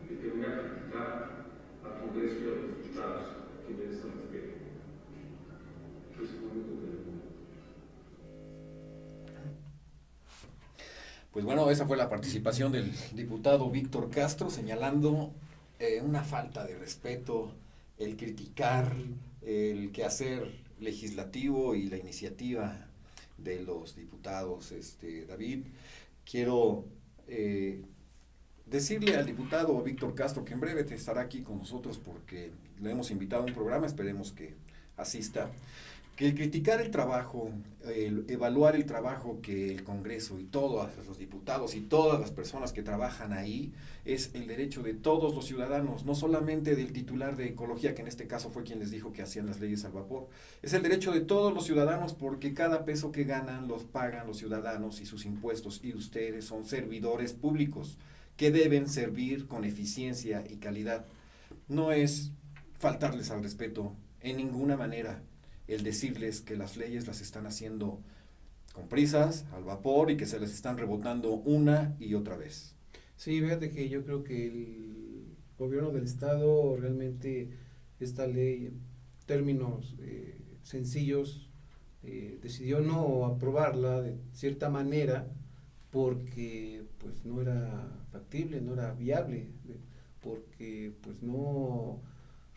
de que venga a criticar al Congreso y a los diputados que merecen respeto. Es un momento de... Pues bueno, esa fue la participación del diputado Víctor Castro, señalando una falta de respeto, el criticar el quehacer legislativo y la iniciativa de los diputados. David, quiero decirle al diputado Víctor Castro que en breve te estará aquí con nosotros porque le hemos invitado a un programa, esperemos que asista, que el criticar el trabajo, el evaluar el trabajo que el Congreso y todos los diputados y todas las personas que trabajan ahí es el derecho de todos los ciudadanos, no solamente del titular de Ecología, que en este caso fue quien les dijo que hacían las leyes al vapor, es el derecho de todos los ciudadanos porque cada peso que ganan los pagan los ciudadanos y sus impuestos y ustedes son servidores públicos que deben servir con eficiencia y calidad. No es faltarles al respeto en ninguna manera el decirles que las leyes las están haciendo con prisas, al vapor y que se les están rebotando una y otra vez. Sí, fíjate que yo creo que el gobierno del estado realmente esta ley en términos sencillos decidió no aprobarla de cierta manera porque pues no era factible, no era viable, porque pues no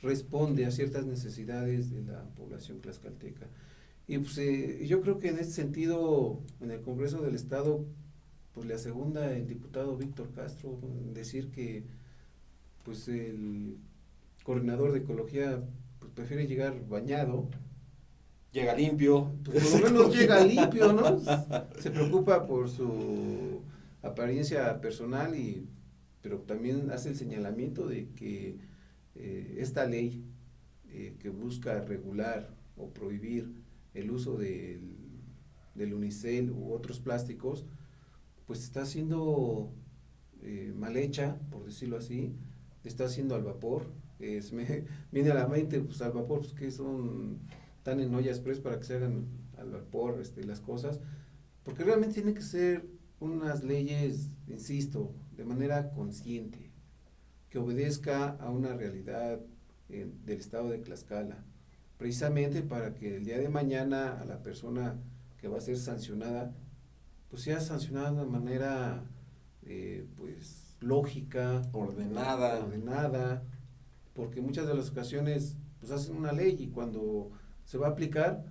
responde a ciertas necesidades de la población tlaxcalteca. Y pues yo creo que en este sentido, en el Congreso del Estado, pues le asegunda el diputado Víctor Castro en decir que pues el coordinador de ecología pues prefiere llegar bañado. Llega limpio. Pues por lo menos llega limpio, ¿no? Se preocupa por su apariencia personal pero también hace el señalamiento de que esta ley que busca regular o prohibir el uso del unicel u otros plásticos, pues está siendo mal hecha, por decirlo así, está haciendo al vapor. Me viene a la mente, pues al vapor, pues que están en olla express para que se hagan al vapor las cosas, porque realmente tienen que ser unas leyes, insisto, de manera consciente, que obedezca a una realidad del estado de Tlaxcala, precisamente para que el día de mañana a la persona que va a ser sancionada, pues sea sancionada de una manera pues lógica, ordenada, porque muchas de las ocasiones pues hacen una ley y cuando se va a aplicar,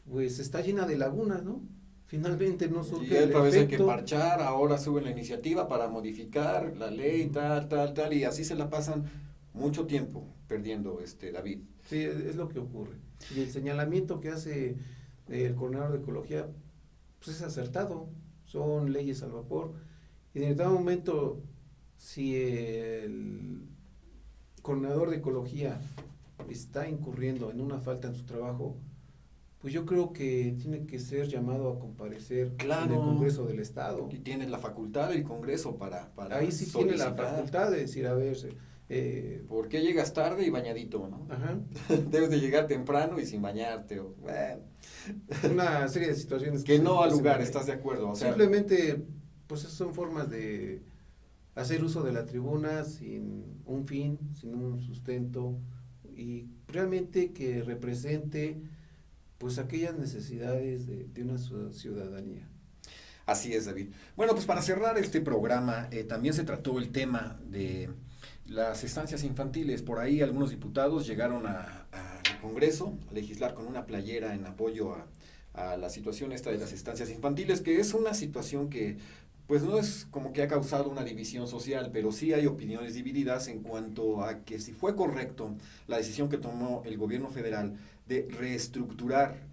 pues está llena de lagunas, ¿no? Finalmente no surge Y el otra vez hay que efecto. parchar, ahora suben la iniciativa para modificar la ley, tal, y así se la pasan mucho tiempo perdiendo, David. Sí, es lo que ocurre. Y el señalamiento que hace el coordinador de ecología, pues es acertado. Son leyes al vapor. Y en determinado momento, si el coordinador de ecología está incurriendo en una falta en su trabajo, pues yo creo que tiene que ser llamado a comparecer en el Claro, Congreso del Estado. y tienes la facultad del Congreso Ahí para sí tiene la solicitar. facultad de decir, a ver, ¿Por qué llegas tarde y bañadito, no? ajá, Debes de llegar temprano y sin bañarte, o, bueno, una serie de situaciones que no al que se lugar, manejan. ¿estás de acuerdo? O sea, Simplemente, pues esas son formas de hacer uso de la tribuna sin un fin, sin un sustento y realmente que represente pues aquellas necesidades de una ciudadanía. así es, David. Bueno, pues para cerrar este programa, también se trató el tema de las estancias infantiles. Por ahí algunos diputados llegaron al Congreso a legislar con una playera en apoyo a la situación esta de las estancias infantiles, que es una situación que pues no es como que ha causado una división social, pero sí hay opiniones divididas en cuanto a que si fue correcto la decisión que tomó el gobierno federal de reestructurar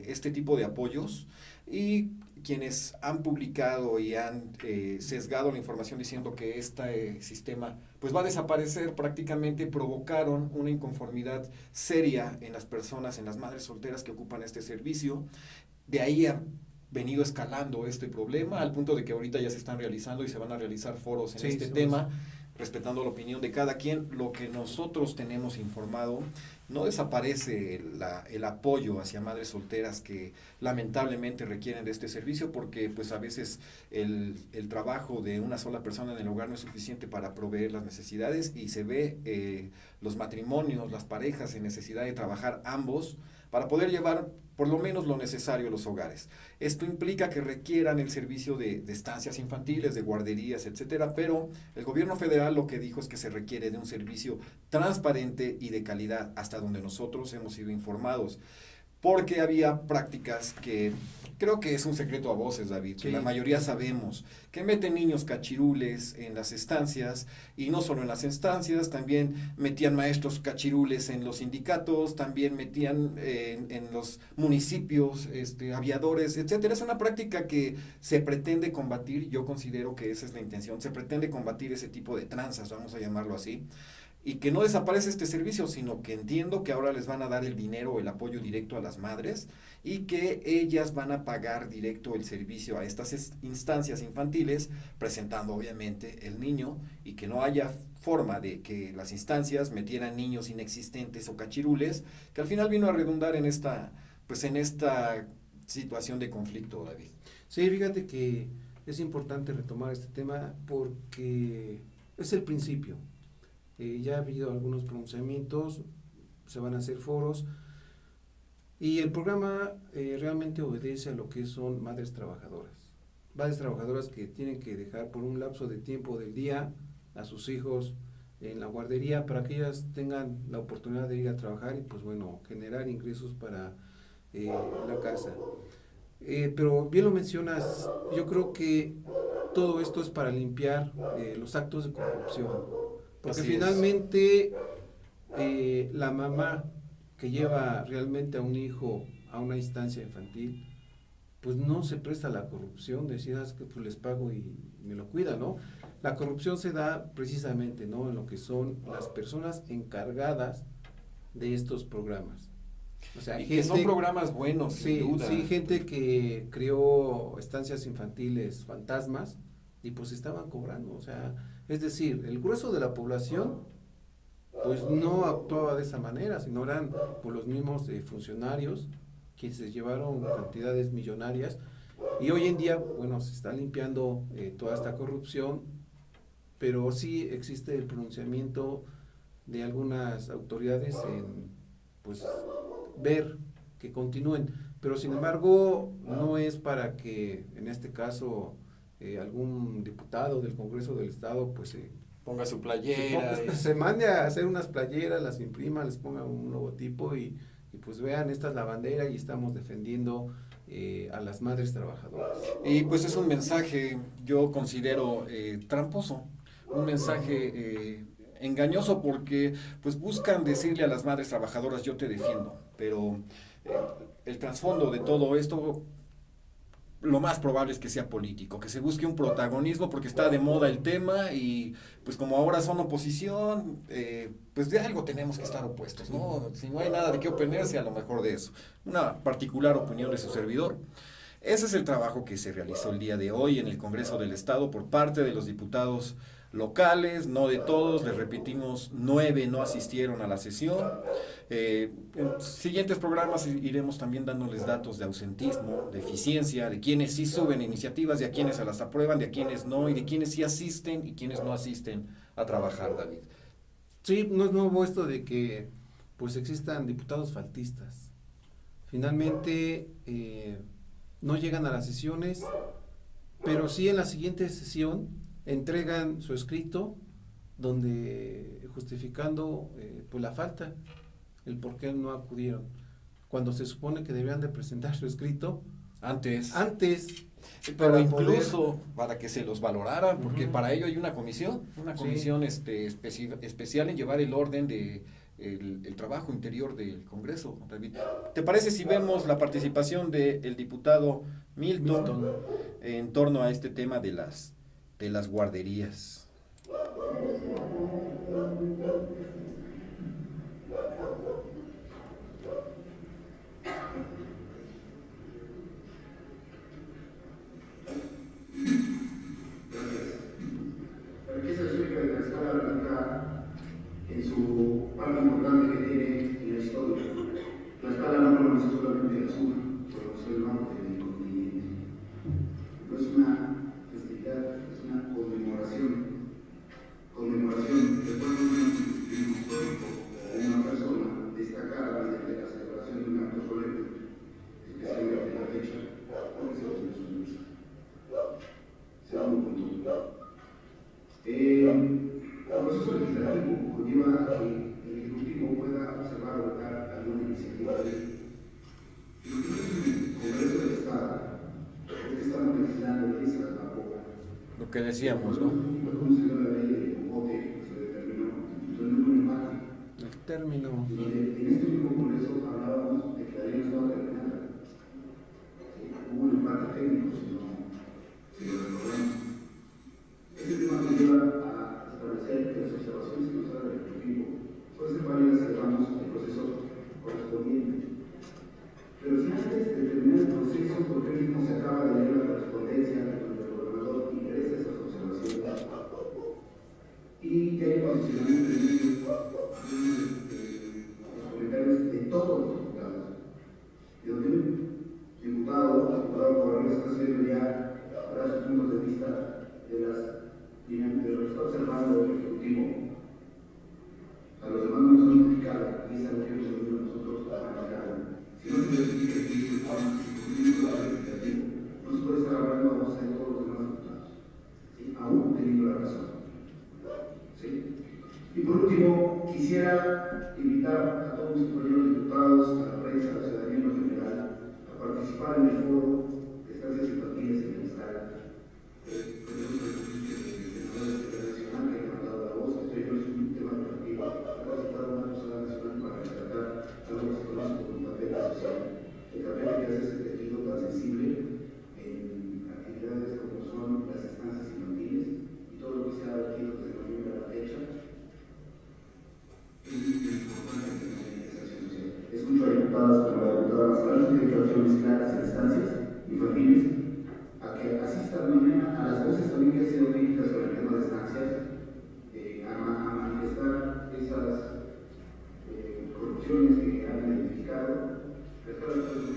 este tipo de apoyos, y quienes han publicado y han sesgado la información diciendo que este sistema pues va a desaparecer prácticamente, provocaron una inconformidad seria en las personas, en las madres solteras que ocupan este servicio. De ahí ha venido escalando este problema al punto de que ahorita ya se están realizando y se van a realizar foros en Sí, este sí, tema, respetando la opinión de cada quien. Lo que nosotros tenemos informado, no desaparece el apoyo hacia madres solteras que lamentablemente requieren de este servicio, porque pues a veces el trabajo de una sola persona en el hogar no es suficiente para proveer las necesidades, y se ve los matrimonios, las parejas en necesidad de trabajar ambos para poder llevar por lo menos lo necesario a los hogares. Esto implica que requieran el servicio de estancias infantiles, de guarderías, etcétera, pero el gobierno federal lo que dijo es que se requiere de un servicio transparente y de calidad, hasta donde nosotros hemos sido informados, porque había prácticas que creo que es un secreto a voces, David, que sí. la mayoría sabemos, que meten niños cachirules en las estancias, y no solo en las estancias, también metían maestros cachirules en los sindicatos, también metían en los municipios, aviadores, etcétera. Es una práctica que se pretende combatir. Yo considero que esa es la intención, se pretende combatir ese tipo de tranzas, vamos a llamarlo así, y que no desaparece este servicio, sino que entiendo que ahora les van a dar el dinero o el apoyo directo a las madres, y que ellas van a pagar directo el servicio a estas instancias infantiles, presentando obviamente el niño, y que no haya forma de que las instancias metieran niños inexistentes o cachirules, que al final vino a redundar en esta situación de conflicto, David. Sí, fíjate que es importante retomar este tema porque es el principio. Ya ha habido algunos pronunciamientos, se van a hacer foros y el programa realmente obedece a lo que son madres trabajadoras. Madres trabajadoras que tienen que dejar por un lapso de tiempo del día a sus hijos en la guardería para que ellas tengan la oportunidad de ir a trabajar y pues bueno, generar ingresos para la casa. Pero bien lo mencionas, yo creo que todo esto es para limpiar los actos de corrupción, porque Así es. finalmente la mamá que lleva realmente a un hijo a una instancia infantil, pues no se presta a la corrupción, decías que pues les pago y me lo cuida, ¿no? La corrupción se da precisamente, ¿no? En lo que son las personas encargadas de estos programas. O sea, Y que son programas buenos, sin sí, duda. sí, gente que creó estancias infantiles fantasmas y pues estaban cobrando, o sea, es decir, el grueso de la población pues no actuaba de esa manera, sino eran por los mismos funcionarios quienes se llevaron cantidades millonarias y hoy en día, bueno, se está limpiando toda esta corrupción, pero sí existe el pronunciamiento de algunas autoridades en pues ver que continúen, pero sin embargo no es para que en este caso algún diputado del Congreso del Estado pues Ponga su playera. Se mande a hacer unas playeras, las imprima, les ponga un logotipo y pues vean, esta es la bandera y estamos defendiendo a las madres trabajadoras. Y pues es un mensaje, yo considero tramposo, un mensaje engañoso porque pues buscan decirle a las madres trabajadoras yo te defiendo, pero el trasfondo de todo esto lo más probable es que sea político, que se busque un protagonismo porque está de moda el tema y pues como ahora son oposición, pues de algo tenemos que estar opuestos, ¿no? Si no hay nada de qué oponerse, a lo mejor de eso. Una particular opinión de su servidor. Ese es el trabajo que se realizó el día de hoy en el Congreso del Estado por parte de los diputados locales, no de todos, les repetimos, 9 no asistieron a la sesión. En siguientes programas iremos también dándoles datos de ausentismo, de eficiencia, de quienes sí suben iniciativas, de a quienes se las aprueban, de a quienes no, y de quienes sí asisten y quienes no asisten a trabajar, David. Sí, no es nuevo esto de que pues existan diputados faltistas. Finalmente no llegan a las sesiones, pero sí en la siguiente sesión entregan su escrito donde justificando pues la falta, el por qué no acudieron, cuando se supone que deberían de presentar su escrito Antes, para pero incluso poder, para que se los valoraran, porque para ello hay una comisión Sí. especial en llevar el orden de el trabajo interior del Congreso, David. ¿Te parece si vemos la participación del diputado Milton en torno a este tema de las guarderías? La riqueza histórica de Tlaxcala radica en su parte importante que tiene en la historia. Tlaxcala no conoce solamente el sur, conoce el norte del continente. No es una festividad, es una conmemoración de cuando un histórico o una persona destacada mediante la celebración de un acto solemne, especialmente la fecha, porque se tiene su misa. Segundo punto. El proceso legislativo conlleva a que el Ejecutivo pueda observar o votar alguna iniciativa de ley. Y lo que es el Congreso del Estado es que estamos legislando leyes a la boca. Lo que decíamos, ¿no? ¿Cómo se llama la ley de Ocote que se determinó? Entonces no fue un empate. el término. Y en este mismo Congreso hablábamos de que la ley no estaba terminada. ¿Sí? Hubo un empate técnico, si lo recordamos. Este tema nos lleva a establecer que las observaciones que nos haga el Ejecutivo pueden ser válidas si llevamos el proceso correspondiente. Pero si antes de terminar el proceso, porque el mismo se acaba de leer la correspondencia donde el gobernador ingresa esas observaciones y que hay posicionamiento en ellos, los comentarios de todos los diputados. Y donde un diputado Corrales está haciendo ya para sus puntos de vista de lo que está observando el Ejecutivo. A los demás no nos han notificado y es algo que hemos venido nosotros a manejar. Si no se verifica el Ejecutivo, no se puede estar hablando a voz de todos los demás diputados, ¿sí? Aún teniendo la razón. ¿Sí? Y por último, quisiera invitar a todos mis compañeros diputados, a la prensa, a la ciudadanía en general, a participar en el foro de estancias infantiles en el Estado. Escucho a diputadas como la diputada Mascaras, que han hecho acciones claras en instancias infantiles, a que asistan mañana a las voces también que han sido críticas con el tema de estancias, a manifestar esas corrupciones que han identificado, pero todas las cosas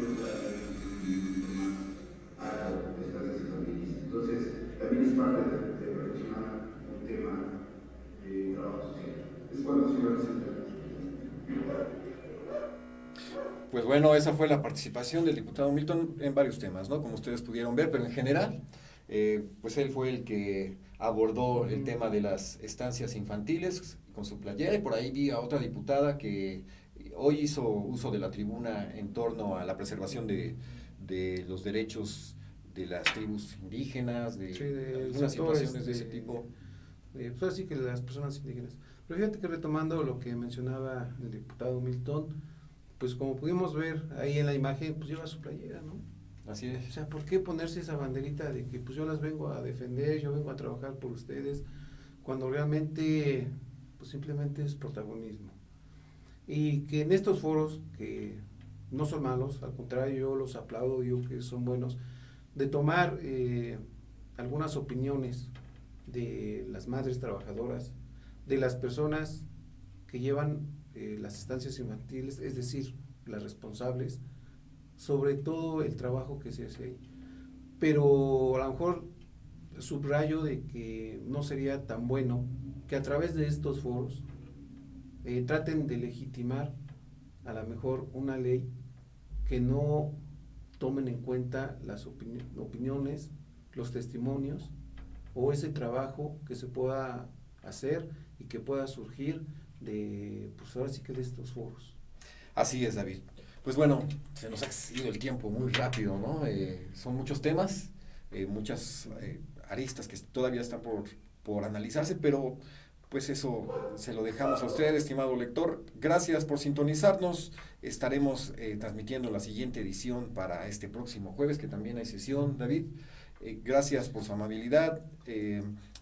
más alto de estancias infantiles. Entonces, también es parte de reflexionar un tema de trabajo social. Es cuando se representa. Pues bueno, esa fue la participación del diputado Milton en varios temas, ¿no? Como ustedes pudieron ver, pero en general pues él fue el que abordó el tema de las estancias infantiles con su playera, y por ahí vi a otra diputada que hoy hizo uso de la tribuna en torno a la preservación de los derechos de las tribus indígenas, de Sí, de algunas sectores situaciones de ese tipo. pues así que las personas indígenas. Pero fíjate que retomando lo que mencionaba el diputado Milton, pues como pudimos ver ahí en la imagen, pues lleva su playera, ¿no? Así O es. sea, ¿por qué ponerse esa banderita de que pues yo las vengo a defender, yo vengo a trabajar por ustedes, cuando realmente pues simplemente es protagonismo? Y que en estos foros, que no son malos, al contrario, yo los aplaudo, digo que son buenos, de tomar algunas opiniones de las madres trabajadoras, de las personas que llevan las estancias infantiles, es decir, las responsables, sobre todo el trabajo que se hace ahí. Pero a lo mejor subrayo de que no sería tan bueno que a través de estos foros traten de legitimar a lo mejor una ley que no tomen en cuenta las opiniones, los testimonios o ese trabajo que se pueda hacer y que pueda surgir de, pues ahora sí que de estos foros. Así es, David. Pues bueno, se nos ha ido el tiempo muy rápido, ¿no? Son muchos temas, muchas aristas que todavía están por analizarse, pero pues eso se lo dejamos a usted, estimado lector. Gracias por sintonizarnos. Estaremos transmitiendo la siguiente edición para este próximo jueves, que también hay sesión, David. Gracias por su amabilidad.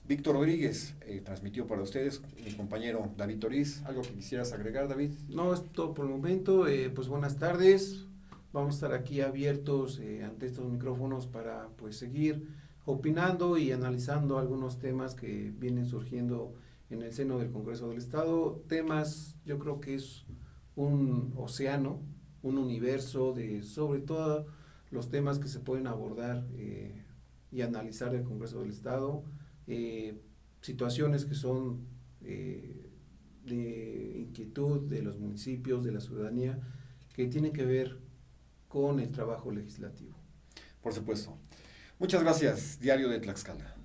Víctor Rodríguez transmitió para ustedes, mi compañero David Toriz. ¿Algo que quisieras agregar, David? No, es todo por el momento. Pues buenas tardes. Vamos a estar aquí abiertos ante estos micrófonos para pues seguir opinando y analizando algunos temas que vienen surgiendo en el seno del Congreso del Estado. Temas, yo creo que es un océano, un universo de sobre todo los temas que se pueden abordar y analizar del Congreso del Estado, situaciones que son de inquietud de los municipios, de la ciudadanía, que tienen que ver con el trabajo legislativo. Por supuesto. Muchas gracias, Diario de Tlaxcala.